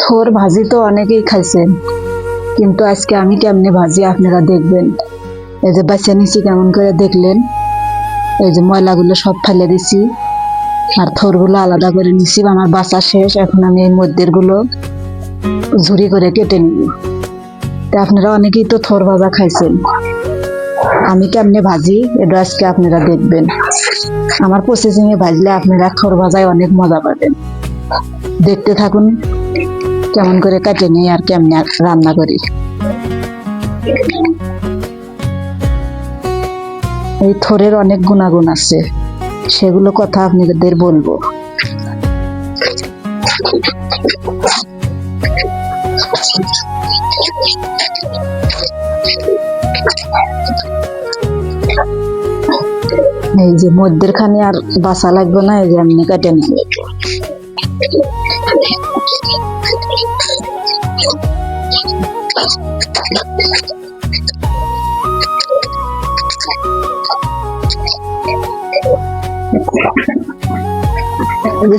থোর ভাজি তো অনেকেই খাইছেন, কিন্তু আজকে আমি কেমনে ভাজি আপনারা দেখবেন। এই যে বাচ্চা নিছি কেমন করে দেখলেন, এই যে ময়লাগুলো সব ফেলে দিছি আর থোরগুলো আলাদা করে নিছি। আমার বাছা শেষ, এখন আমি এই মধ্যের গুলো ঝুরি করে কেটে নিব। তা আপনারা অনেকেই তো থোর ভাজা খাইছেন, আমি কেমনে ভাজি এটা আজকে আপনারা দেখবেন। আমার প্রসেসিং এ ভাজলে আপনারা থোর ভাজায় অনেক মজা পাবেন। দেখতে থাকুন কেমন করে কাটে নিই আর কেমনে রান্না করি। এই থোরের অনেক গুণাগুণ আছে, সেগুলো কথা আপনাদের বলবো। এই যে মধ্যের খানে আর বাসা লাগবে না, এই যে এমনি কাটে নেব।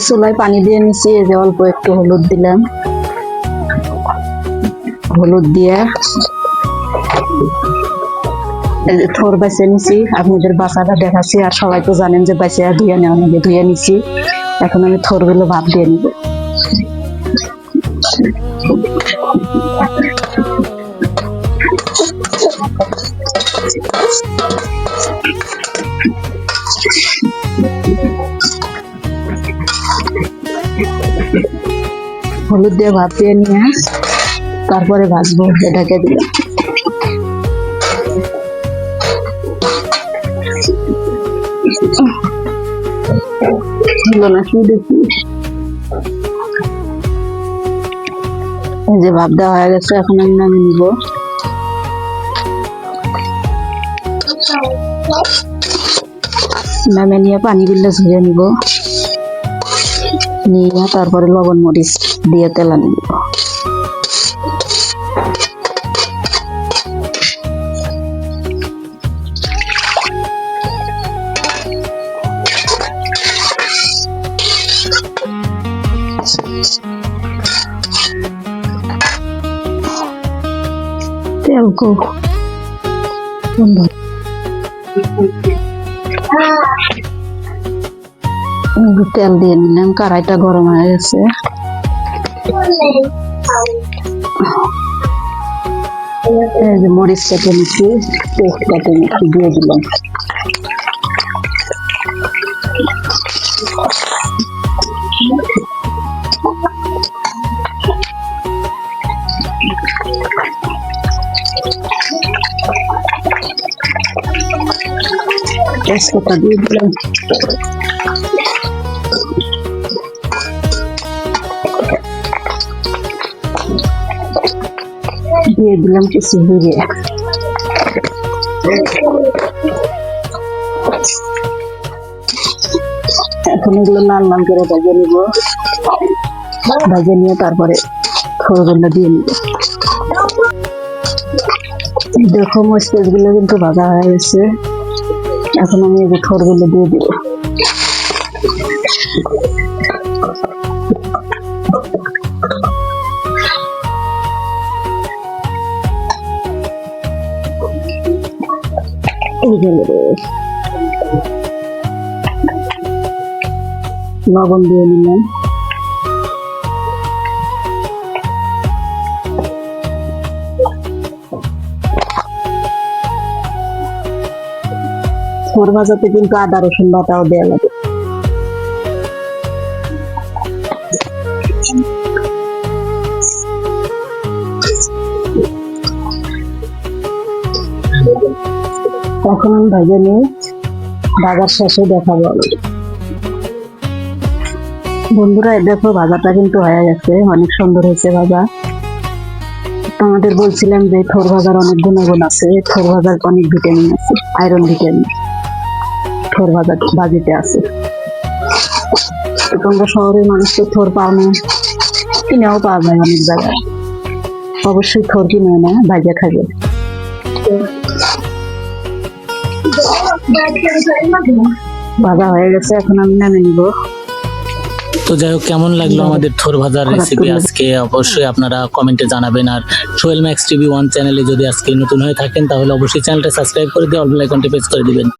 চুলায় পানি দিয়ে নিচ্ছি, এই যে অল্প একটু হলুদ দিলাম। হলুদ দিয়ে থোর বাছিয়ে নিছি, আপনাদের বাসাটা দেখাচ্ছি। আর সবাই তো জানেন যে বাছিয়ে ধুয়ে নেওয়া নেবে, ধুয়ে নিছি। এখন আমি থোর গুলো ভাপ দিয়ে নিব। হলুদ দিয়ে ভাপ দিয়ে নিয়ে তারপরে ভাজবো, এটাকে দিলাম। এই যে ভাপ দেওয়া হয়ে গেছে, এখন আমি নামিয়ে নিব। নামিয়ে নিয়ে পানি গুলো ঝরিয়ে নিব, নিয়ে তারপরে লবণ মরিচ দিয়ে তেলা নিব। তেলকো তেল দিয়ে নিলাম, কড়াইটা গরম হয়ে গেছে। মরিচ কেটে নিচ্ছি, পেস্ট কেটে নিচ্ছি, দিয়ে দিলাম। তেজপাতা দিয়ে দিলাম। দিয়ে দিলাম কিছু জিরে। এখন এগুলো লাল লাল করে ভেজে নিব, ভেজে নিয়ে তারপরে থোরগুলো দিয়ে নিব। দেখো মরিচ গুলো কিন্তু ভাজা হয়ে গেছে, এখন আমি এই যে থোরগুলো দিয়ে দিব। লবণ দিয়ে নিলাম। থোর ভাজাতে কিন্তু আদা রসুন বাটাও দেওয়া লাগে। এখন আমি ভেজে নিয়ে ভাজার শেষে দেখাবো। বন্ধুরা দেখো ভাজাটা কিন্তু হয়ে গেছে, অনেক সুন্দর হয়েছে ভাজা। তোমাদের বলছিলাম যে থোর ভাজার অনেক গুণাগুণ আছে, থোর ভাজার অনেক ভিটামিন আছে, আয়রন ভিটামিন থোর ভাজিতে আছে। তোমরা শহরের মানুষ তো থোর পাও না, কিনেও পাওয়া যায় অনেক জায়গায়। অবশ্যই থোর কিনে না, ভাজা খাবে। ভাজা হয়ে গেছে, এখন আমি নামিয়ে নিব। তো যাই হোক, কেমন লাগলো আমাদের থোর ভাজার রেসিপি আজকে অবশ্যই আপনারা কমেন্টে জানাবেন। আর সোহেল ম্যাক্স টিভি 1 চ্যানেলে যদি আজকে নতুন হয়ে থাকেন তাহলে অবশ্যই চ্যানেলটা সাবস্ক্রাইব করে দিয়ে অল বেল আইকনটি প্রেস করে দিবেন।